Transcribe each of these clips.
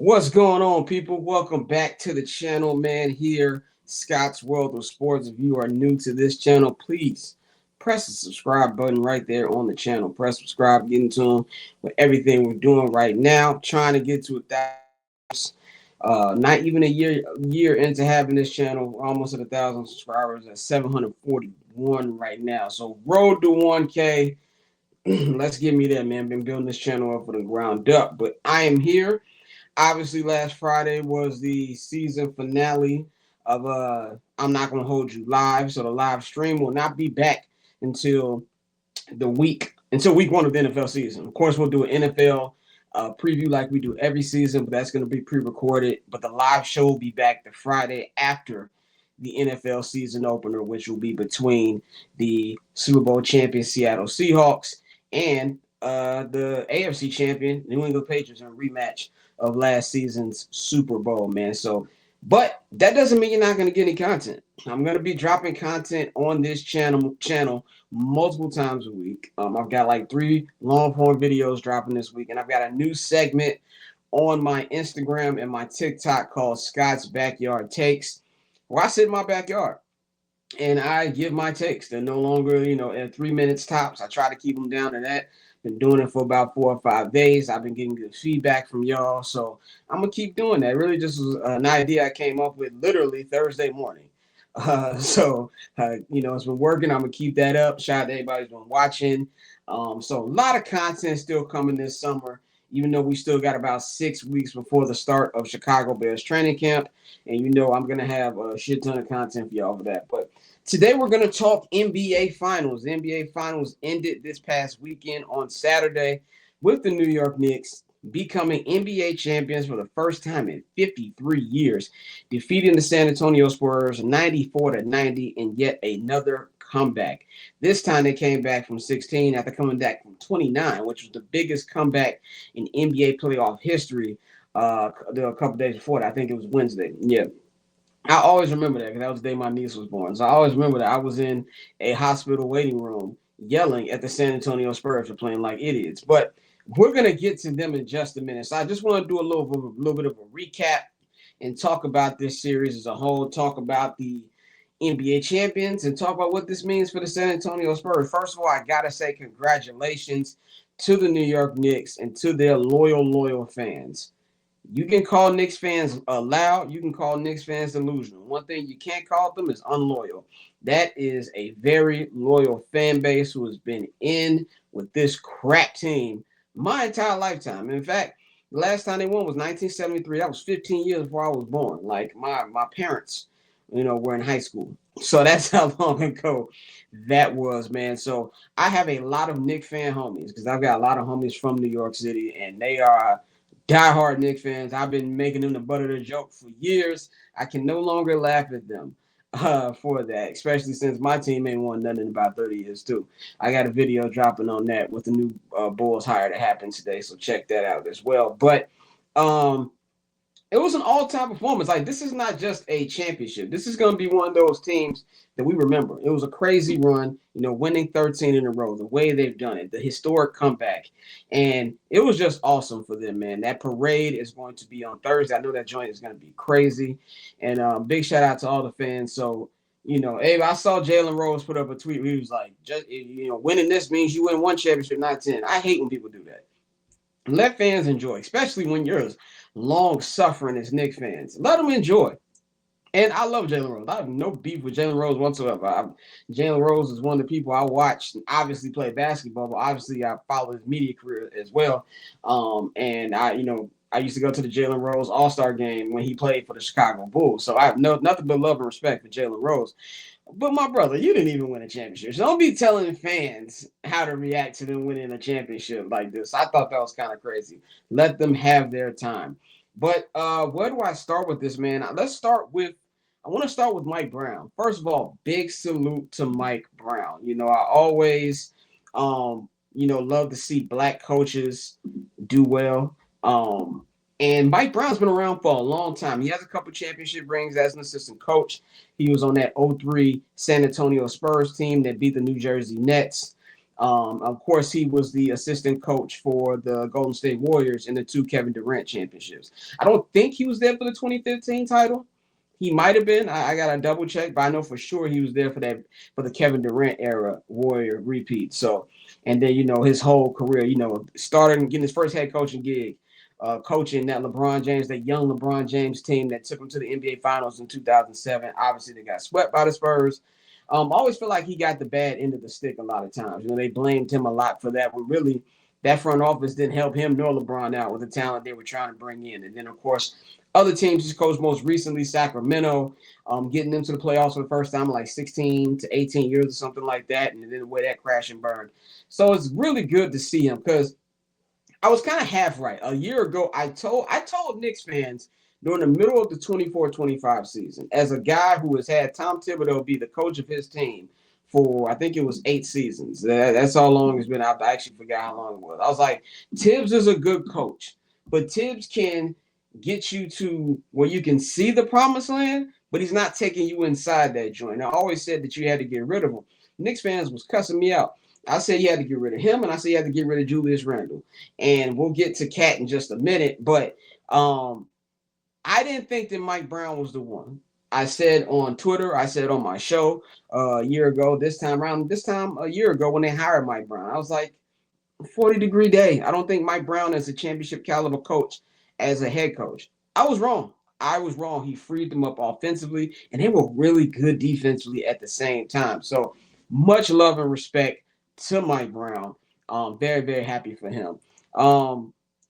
What's going on, people? Welcome back to the channel, man. Here, Scott's World of Sports. If you are new to this channel, please press the subscribe button right there on the channel. Press subscribe, get into them with everything we're doing right now. Trying to get to 1,000. Not even a year into having this channel, we're almost at 1,000 subscribers at 741 right now. So road to 1K. Let's get me there, man. Been building this channel up from the ground up, but I am here. Obviously, last Friday was the season finale of I'm Not Gonna Hold You Live. So the live stream will not be back until week one of the NFL season. Of course, we'll do an NFL preview like we do every season, but that's gonna be pre-recorded. But the live show will be back the Friday after the NFL season opener, which will be between the Super Bowl champion Seattle Seahawks and the AFC champion New England Patriots in a rematch of last season's Super Bowl, man. So, but that doesn't mean you're not going to get any content. I'm going to be dropping content on this channel multiple times a week. I've got like 3 long form videos dropping this week, and I've got a new segment on my Instagram and my TikTok called Scott's Backyard Takes, where I sit in my backyard and I give my takes. They're no longer, at 3 minutes tops. I try to keep them down to that. Been doing it for about 4 or 5 days. I've been getting good feedback from y'all, so I'm gonna keep doing that. It really just was an idea I came up with literally Thursday morning. It's been working. I'm gonna keep that up. Shout out to everybody who's been watching. So a lot of content still coming this summer, even though we still got about 6 weeks before the start of Chicago Bears training camp. And I'm gonna have a shit ton of content for y'all for that. But today we're going to talk NBA Finals. The NBA Finals ended this past weekend on Saturday with the New York Knicks becoming NBA champions for the first time in 53 years, defeating the San Antonio Spurs 94-90 in yet another comeback. This time they came back from 16 after coming back from 29, which was the biggest comeback in NBA playoff history. A couple days before that, I think it was Wednesday. Yeah, I always remember that because that was the day my niece was born. So I always remember that I was in a hospital waiting room yelling at the San Antonio Spurs for playing like idiots. But we're gonna get to them in just a minute. So I just want to do a little bit of a recap and talk about this series as a whole. Talk about the NBA champions and talk about what this means for the San Antonio Spurs. First of all, I gotta say congratulations to the New York Knicks and to their loyal fans. You can call Knicks fans loud. You can call Knicks fans delusional. One thing you can't call them is unloyal. That is a very loyal fan base who has been in with this crap team my entire lifetime. In fact, the last time they won was 1973. That was 15 years before I was born. Like my parents, were in high school. So that's how long ago that was, man. So I have a lot of Knicks fan homies because I've got a lot of homies from New York City, and they are diehard Knicks fans. I've been making them the butt of the joke for years. I can no longer laugh at them for that, especially since my team ain't won nothing in about 30 years too. I got a video dropping on that with the new Bulls hire that happened today, so check that out as well. But it was an all-time performance. Like, this is not just a championship. This is going to be one of those teams that we remember. It was a crazy run, winning 13 in a row, the way they've done it, the historic comeback. And it was just awesome for them, man. That parade is going to be on Thursday. I know that joint is going to be crazy. And big shout out to all the fans. So, Abe, I saw Jalen Rose put up a tweet where he was like, winning this means you win one championship, not 10. I hate when people do that. Let fans enjoy, especially when you're as long suffering as Knicks fans. Let them enjoy. And I love Jalen Rose. I have no beef with Jalen Rose whatsoever. Jalen Rose is one of the people I watched and obviously play basketball, but obviously I follow his media career as well. And I used to go to the Jalen Rose All-Star game when he played for the Chicago Bulls. So I have nothing but love and respect for Jalen Rose. But my brother, you didn't even win a championship. So don't be telling fans how to react to them winning a championship like this. I thought that was kind of crazy. Let them have their time. But where do I start with this, man? I want to start with Mike Brown. First of all, big salute to Mike Brown. I always, love to see black coaches do well. And Mike Brown's been around for a long time. He has a couple championship rings as an assistant coach. He was on that 03 San Antonio Spurs team that beat the New Jersey Nets. Of course, he was the assistant coach for the Golden State Warriors in the two Kevin Durant championships. I don't think he was there for the 2015 title. He might have been. I got to double check, but I know for sure he was there for the Kevin Durant era Warrior repeat. So, and then his whole career, starting getting his first head coaching gig, coaching that young LeBron James team that took him to the NBA Finals in 2007. Obviously, they got swept by the Spurs. I always feel like he got the bad end of the stick a lot of times. They blamed him a lot for that when really that front office didn't help him nor LeBron out with the talent they were trying to bring in. And then, of course, other teams he's coached, most recently Sacramento, getting them to the playoffs for the first time in like 16 to 18 years or something like that. And then the way that crashed and burned. So it's really good to see him because I was kind of half right. A year ago, I told Knicks fans during the middle of the 24-25 season, as a guy who has had Tom Thibodeau be the coach of his team for, I think it was 8 seasons. That's how long it's been. I actually forgot how long it was. I was like, Tibbs is a good coach, but Tibbs can get you to where you can see the promised land, but he's not taking you inside that joint. I always said that you had to get rid of him. Knicks fans was cussing me out. I said you had to get rid of him, and I said you had to get rid of Julius Randle. And we'll get to Cat in just a minute, but I didn't think that Mike Brown was the one. I said on Twitter, I said on my show a year ago, this time a year ago when they hired Mike Brown, I was like, 40-degree day. I don't think Mike Brown is a championship caliber coach as a head coach. I was wrong. He freed them up offensively, and they were really good defensively at the same time. So much love and respect to Mike Brown. Very, very happy for him.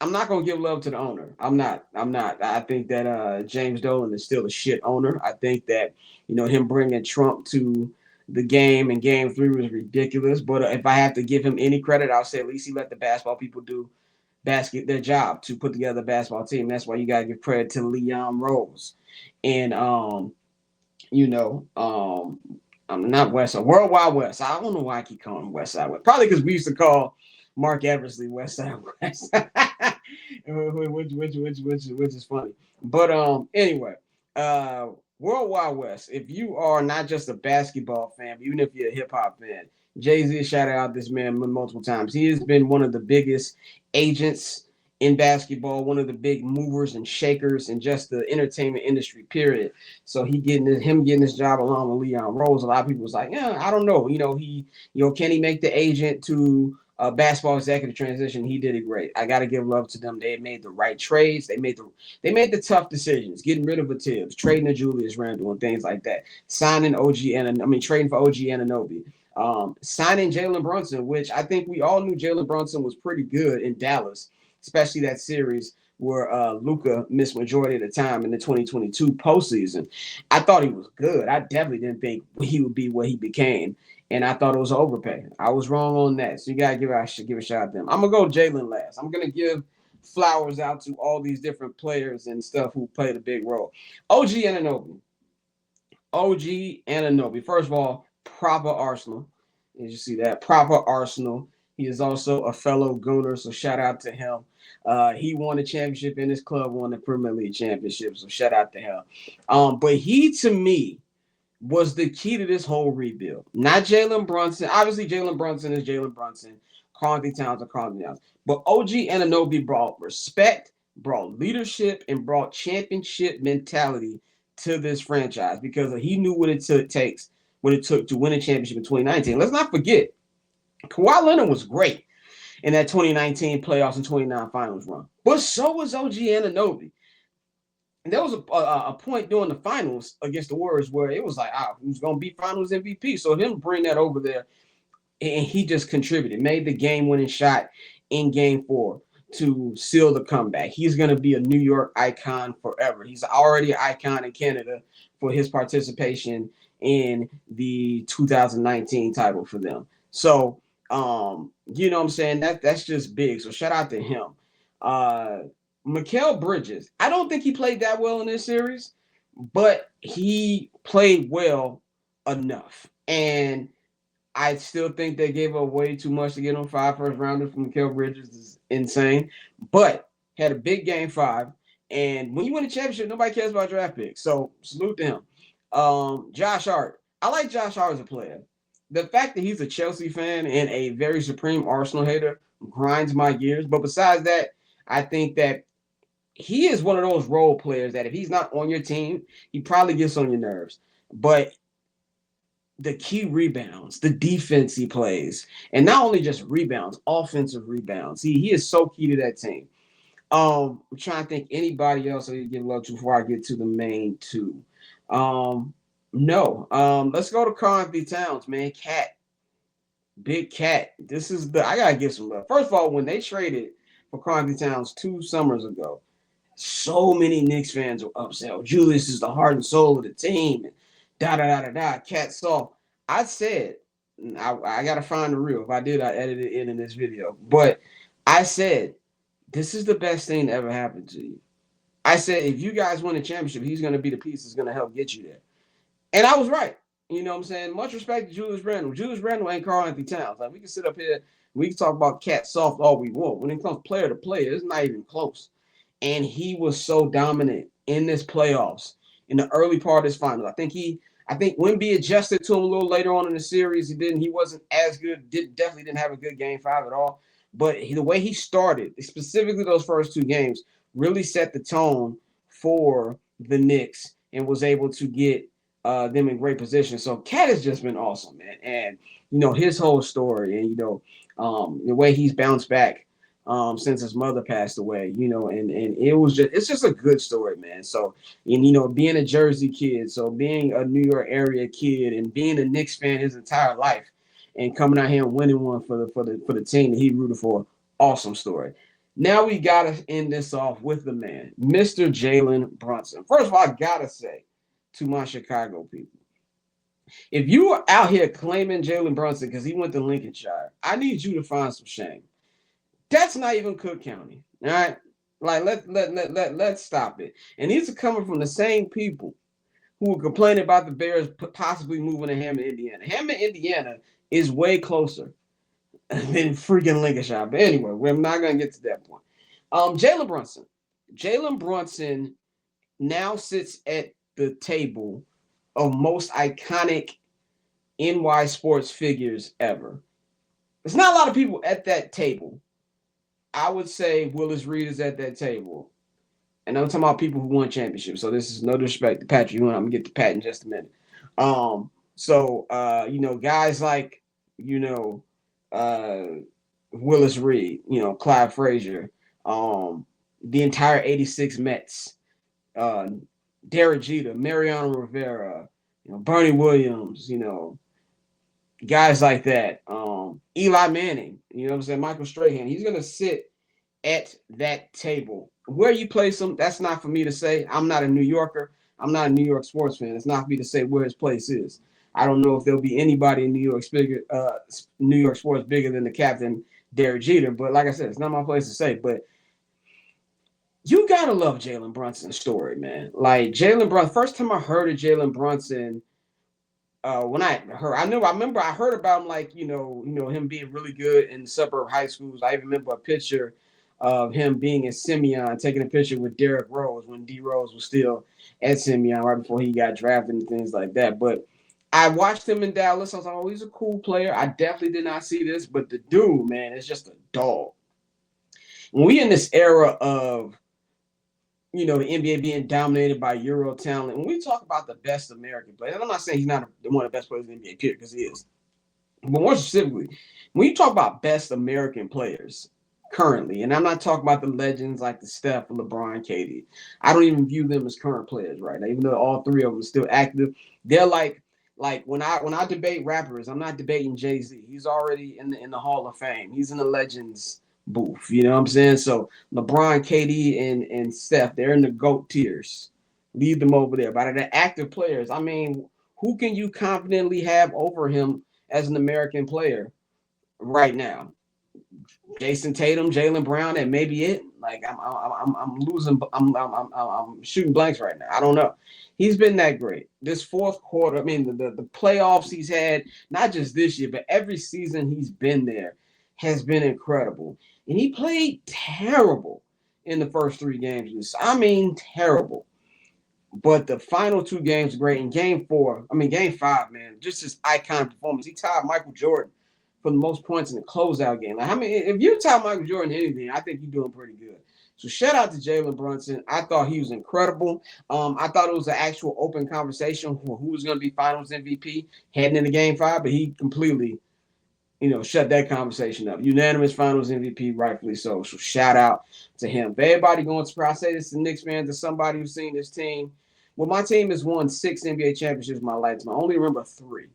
I'm not gonna give love to the owner. I'm not. I think that James Dolan is still a shit owner. I think that him bringing Trump to the game in Game 3 was ridiculous. But if I have to give him any credit, I'll say at least he let the basketball people do their job to put together a basketball team. That's why you gotta give credit to Leon Rose and I'm not West Side, World Wide West. I don't know why I keep calling him West Side West. Probably because we used to call Mark Eversley West Side West, which is funny. But anyway, World Wide West. If you are not just a basketball fan, even if you're a hip hop fan, Jay-Z shouted out this man multiple times. He has been one of the biggest agents in basketball, one of the big movers and shakers in just the entertainment industry, period. So getting his job along with Leon Rose, a lot of people was like, yeah, I don't know. Can he make the agent to basketball executive transition? He did it great. I got to give love to them. They made the right trades. They made the tough decisions, getting rid of a Tibbs, trading to Julius Randle and things like that, trading for OG Anunoby. Signing Jalen Brunson, which I think we all knew Jalen Brunson was pretty good in Dallas, especially that series where Luka missed majority of the time in the 2022 postseason. I thought he was good. I definitely didn't think he would be what he became, and I thought it was overpay. I was wrong on that, so you gotta give a shout out to them. I'm gonna go Jalen last. I'm gonna give flowers out to all these different players and stuff who played a big role. OG Anunoby. First of all, proper Arsenal. As you see that, proper Arsenal. He is also a fellow Gooner, so shout out to him. He won a championship in his club, won the Premier League championship, so shout out to him. But he, to me, was the key to this whole rebuild. Not Jalen Brunson. Obviously, Jalen Brunson is Jalen Brunson. Karl-Anthony Towns are Karl-Anthony Towns. But OG Anunoby brought respect, brought leadership, and brought championship mentality to this franchise because he knew what it took to win a championship in 2019. Let's not forget, Kawhi Leonard was great in that 2019 playoffs and 29 finals run. But so was OG Anunoby. And there was a point during the finals against the Warriors where it was like, who's going to be finals MVP? So him bring that over there, and he just contributed, made the game-winning shot in Game 4 to seal the comeback. He's going to be a New York icon forever. He's already an icon in Canada for his participation in the 2019 title for them. So, you know what I'm saying? That's just big. So shout out to him. Mikal Bridges. I don't think he played that well in this series, but he played well enough. And I still think they gave up way too much to get on 5 first-rounders from Mikal Bridges. Is insane. But had a big Game 5. And when you win a championship, nobody cares about draft picks. So salute to him. Josh Hart. I like Josh Hart as a player. the fact that he's a Chelsea fan and a very supreme Arsenal hater grinds my gears. But besides that, I think that he is one of those role players that if he's not on your team, he probably gets on your nerves. But the key rebounds, the defense he plays, and not only just rebounds, offensive rebounds. He is so key to that team. I'm trying to think anybody else I need to give love to before I get to the main two. No. Let's go to Karl Anthony Towns, man. Cat, big cat. This is the I gotta give some love. First of all, when they traded for Karl Anthony Towns 2 summers ago, so many Knicks fans were upset. Oh, Julius is the heart and soul of the team. And da da da da da. Cat soft. I said, I gotta find the reel. If I did, I edited it in this video. But I said, this is the best thing that ever happened to you. I said, if you guys win a championship, he's gonna be the piece that's gonna help get you there. And I was right. You know what I'm saying? Much respect to Julius Randle. Julius Randle ain't Karl Anthony Towns. Like we can sit up here, we can talk about Cat soft all we want. When it comes player to player, it's not even close. And he was so dominant in this playoffs in the early part of his finals. I think Wemby adjusted to him a little later on in the series. He wasn't as good. Definitely didn't have a good game 5 at all. But the way he started, specifically those first 2 games, really set the tone for the Knicks and was able to get them in great position. So Cat has just been awesome, man. And his whole story, and the way he's bounced back since his mother passed away, and it's just a good story, man. So, and being a Jersey kid, so being a New York area kid, and being a Knicks fan his entire life, and coming out here and winning one for the team that he rooted for, awesome story. Now we gotta end this off with the man, Mr. Jalen Brunson. First of all, I gotta say to my Chicago people, if you are out here claiming Jalen Brunson because he went to Lincolnshire, I need you to find some shame. That's not even Cook County. All right. Like let's stop it. And these are coming from the same people who were complaining about the Bears possibly moving to Hammond, Indiana. Hammond, Indiana is way closer than freaking Lincolnshire. But anyway, we're not gonna get to that point. Jalen Brunson. Jalen Brunson now sits at the table of most iconic NY sports figures ever. There's not a lot of people at that table. I would say Willis Reed is at that table. And I'm talking about people who won championships. So this is no disrespect to Patrick Ewing. I'm gonna get to Pat in just a minute. Guys like, uh, Willis Reed, Clyde Frazier, the entire 86 Mets, Derek Jeter, Mariano Rivera, Bernie Williams, guys like that. Eli Manning, what I'm saying, Michael Strahan. He's gonna sit at that table. Where you place him, that's not for me to say. I'm not a New Yorker. I'm not a New York sports fan. It's not for me to say where his place is. I don't know if there'll be anybody in New York sports bigger than the captain, Derek Jeter. But like I said, it's not my place to say. But you gotta love Jalen Brunson's story, man. Like Jalen Brunson. First time I heard of Jalen Brunson, when I remember I heard about him, like him being really good in suburb high schools. I even remember a picture of him being in Simeon, taking a picture with Derrick Rose when D Rose was still at Simeon right before he got drafted and things like that. But I watched him in Dallas. I was like, oh, he's a cool player. I definitely did not see this, but the dude, man, is just a dog. When we in this era of the NBA being dominated by Euro talent. When we talk about the best American player, and I'm not saying he's not one of the best players in the NBA, period, because he is. But more specifically, when you talk about best American players currently, and I'm not talking about the legends like the Steph, LeBron, KD. I don't even view them as current players right now, even though all 3 of them are still active. They're like when I debate rappers, I'm not debating Jay-Z. He's already in the Hall of Fame. He's in the Legends booth. You know what I'm saying? So LeBron, KD, and Steph, they're in the GOAT tiers. Leave them over there. But the active players, I mean, who can you confidently have over him as an American player right now? Jason Tatum, Jaylen Brown, that may be it. Like I'm losing. I'm shooting blanks right now. I don't know. He's been that great. This fourth quarter, I mean, the playoffs he's had, not just this year, but every season he's been there, has been incredible. And he played terrible in the first 3 games. I mean, terrible. But the final two games were great. In game five, man, just his iconic performance. He tied Michael Jordan for the most points in the closeout game. Like, if you tie Michael Jordan anything, I think you're doing pretty good. So shout out to Jalen Brunson. I thought he was incredible. I thought it was an actual open conversation for who was going to be Finals MVP heading into Game Five, but he completely, shut that conversation up. Unanimous Finals MVP, rightfully so. So shout out to him. For everybody going to I say this to Knicks fans, to somebody who's seen this team. Well, my team has won 6 NBA championships in my lifetime. I only remember 3.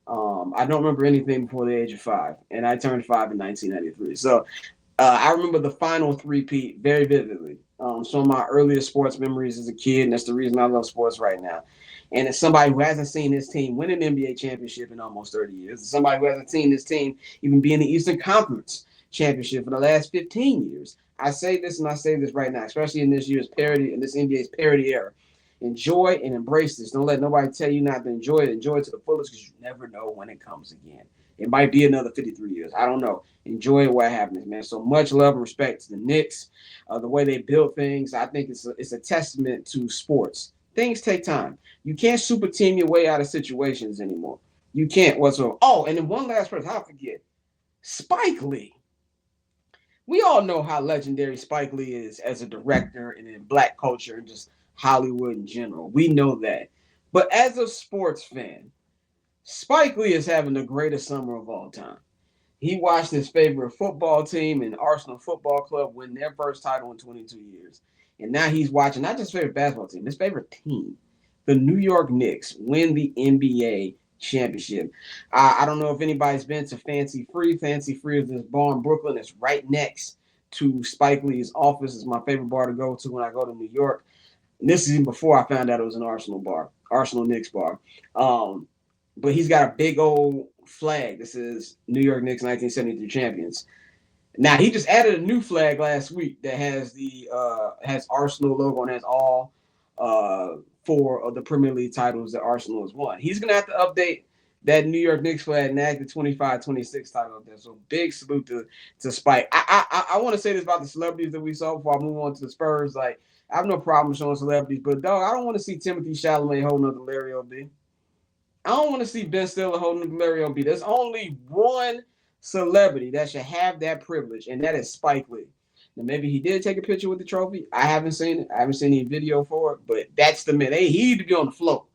I don't remember anything before the age of 5, and I turned 5 in 1993. So I remember the final three-peat very vividly. Some of my earliest sports memories as a kid, and that's the reason I love sports right now. And as somebody who hasn't seen his team win an NBA championship in almost 30 years, as somebody who hasn't seen his team even be in the Eastern Conference championship for the last 15 years, I say this and I say this right now, especially in this year's parity, in this NBA's parity era. Enjoy and embrace this. Don't let nobody tell you not to enjoy it. Enjoy it to the fullest because you never know when it comes again. It might be another 53 years. I don't know. Enjoy what happens, man. So much love and respect to the Knicks, the way they build things. I think it's a testament to sports. Things take time. You can't super team your way out of situations anymore. You can't whatsoever. Oh, and then one last person, I forget. Spike Lee. We all know how legendary Spike Lee is as a director and in black culture and just Hollywood in general. We know that. But as a sports fan, Spike Lee is having the greatest summer of all time. He watched his favorite football team and Arsenal Football Club win their first title in 22 years. And now he's watching not just his favorite basketball team, his favorite team, the New York Knicks, win the NBA championship. I don't know if anybody's been to Fancy Free. Fancy Free is this bar in Brooklyn. It's right next to Spike Lee's office. It's my favorite bar to go to when I go to New York. And this is even before I found out it was an Arsenal Knicks bar. But he's got a big old flag that says New York Knicks 1973 champions. Now he just added a new flag last week that has the has Arsenal logo and has all 4 of the Premier League titles that Arsenal has won. He's gonna have to update that New York Knicks flag and add the 25-26 title up there. So big salute to Spike. I want to say this about the celebrities that we saw before I move on to the Spurs. Like, I have no problem showing celebrities, but dog, I don't want to see Timothy Chalamet holding up the Larry O.B. I don't want to see Ben Stiller holding up the Larry O.B. There's only one celebrity that should have that privilege, and that is Spike Lee. Now, maybe he did take a picture with the trophy. I haven't seen it. I haven't seen any video for it, but that's the man. He need to be on the floor.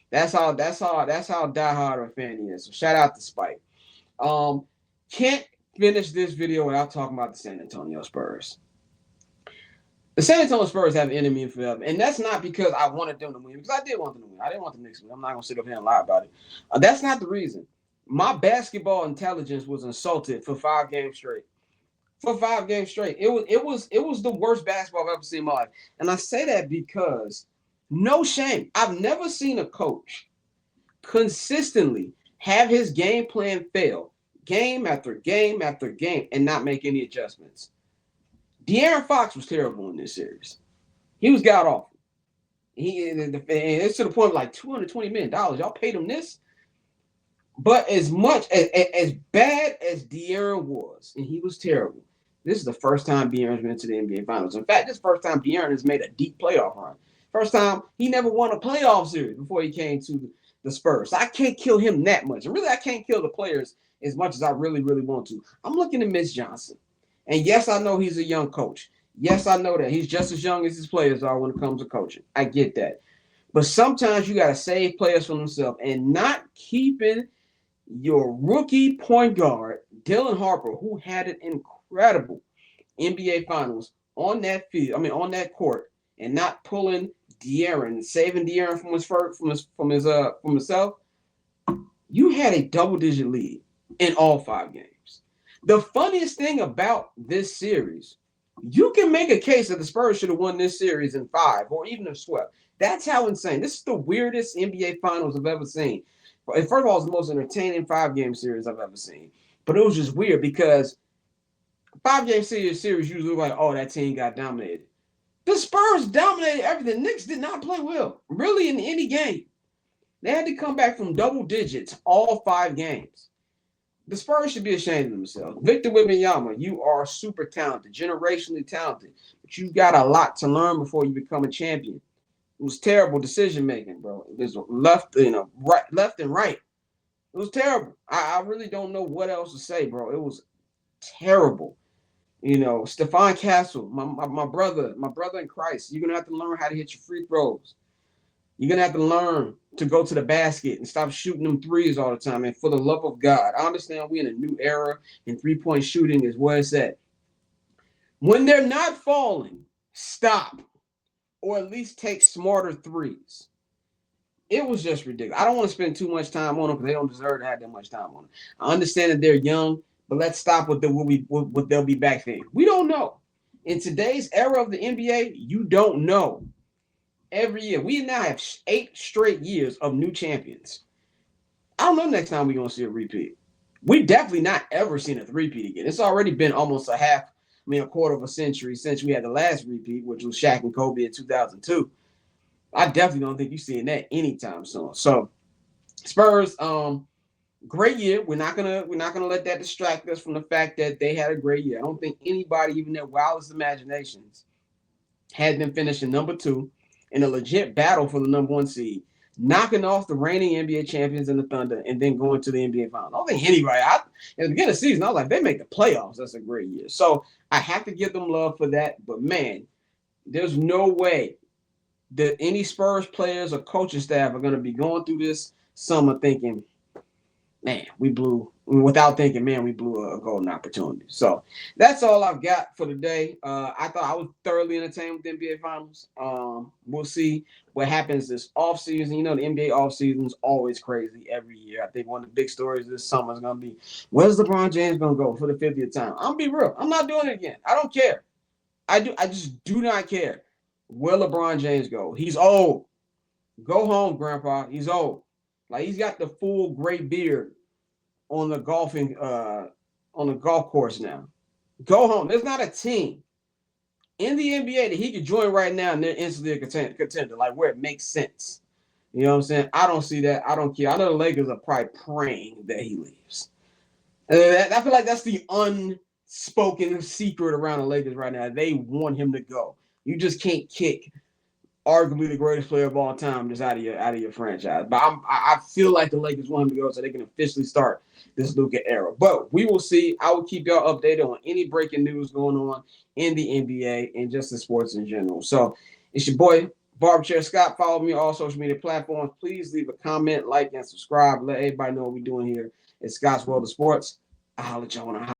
That's how diehard a fan he is. So shout out to Spike. Can't finish this video without talking about the San Antonio Spurs. The San Antonio Spurs have an enemy forever, and that's not because I wanted them to win, because I did want them to win. I didn't want the Knicks to win. I'm not going to sit up here and lie about it. That's not the reason. My basketball intelligence was insulted for 5 games straight. For 5 games straight. It was the worst basketball I've ever seen in my life. And I say that because, no shame, I've never seen a coach consistently have his game plan fail game after game after game and not make any adjustments. De'Aaron Fox was terrible in this series. He was god awful. It's to the point of like $220 million. Y'all paid him this. But as bad as De'Aaron was, and he was terrible, this is the first time De'Aaron's been to the NBA Finals. In fact, this is the first time De'Aaron has made a deep playoff run. First time he never won a playoff series before he came to the Spurs. So I can't kill him that much. And really, I can't kill the players as much as I really, really want to. I'm looking at Mitch Johnson. And yes, I know he's a young coach. Yes, I know that. He's just as young as his players are when it comes to coaching. I get that. But sometimes you got to save players from themselves and not keeping your rookie point guard, Dylan Harper, who had an incredible NBA Finals on that field, on that court, and not pulling De'Aaron, saving De'Aaron from himself. You had a double-digit lead in all 5 games. The funniest thing about this series, you can make a case that the Spurs should have won this series in 5 or even have swept. That's how insane. This is the weirdest NBA Finals I've ever seen. First of all, it's the most entertaining 5-game series I've ever seen. But it was just weird because 5-game series usually look like, oh, that team got dominated. The Spurs dominated everything. The Knicks did not play well, really, in any game. They had to come back from double digits all 5 games. The Spurs should be ashamed of themselves. Victor Wembanyama, you are super talented, generationally talented, but you've got a lot to learn before you become a champion. It was terrible decision making, bro. There's left, right, left and right. It was terrible. I really don't know what else to say, bro. It was terrible. Stephon Castle, my brother in Christ. You're gonna have to learn how to hit your free throws. You're gonna have to learn to go to the basket and stop shooting them threes all the time. And for the love of God, I understand we're in a new era and 3-point shooting is where it's at. When they're not falling, stop or at least take smarter threes. It was just ridiculous. I don't want to spend too much time on them because they don't deserve to have that much time on them. I understand that they're young, but let's stop with what they'll be back then. We don't know. In today's era of the NBA, you don't know. Every year, we now have 8 straight years of new champions. I don't know next time we're gonna see a repeat. We definitely not ever seen a three-peat again. It's already been almost a quarter of a century since we had the last repeat, which was Shaq and Kobe in 2002. I definitely don't think you're seeing that anytime soon. So Spurs, great year. We're not gonna let that distract us from the fact that they had a great year. I don't think anybody, even their wildest imaginations, had them finishing number 2 in a legit battle for the number 1 seed, knocking off the reigning NBA champions in the Thunder, and then going to the NBA Finals. I don't think anybody. At the beginning of the season, I was like, they make the playoffs. That's a great year. So I have to give them love for that. But man, there's no way that any Spurs players or coaching staff are going to be going through this summer thinking, man, without thinking, man, we blew a golden opportunity. So that's all I've got for today. I thought I was thoroughly entertained with the NBA Finals. We'll see what happens this offseason. The NBA offseason is always crazy every year. I think one of the big stories this summer is going to be, where's LeBron James going to go for the 50th time? I'm going to be real. I'm not doing it again. I don't care. I just do not care. Where LeBron James go? He's old. Go home, Grandpa. He's old. Like, he's got the full gray beard on the golf course now. Go home. There's not a team in the NBA that he could join right now and they're instantly a contender, like where it makes sense. You know what I'm saying? I don't see that. I don't care. I know the Lakers are probably praying that he leaves. I feel like that's the unspoken secret around the Lakers right now. They want him to go. You just can't kick arguably the greatest player of all time just out of your franchise. But I feel like the Lakers want him to go so they can officially start this Luka era. But we will see. I will keep y'all updated on any breaking news going on in the NBA and just the sports in general. So it's your boy, Barber Chair Scott. Follow me on all social media platforms. Please leave a comment, like, and subscribe. Let everybody know what we're doing here at Scott's World of Sports. I'll let y'all on a high.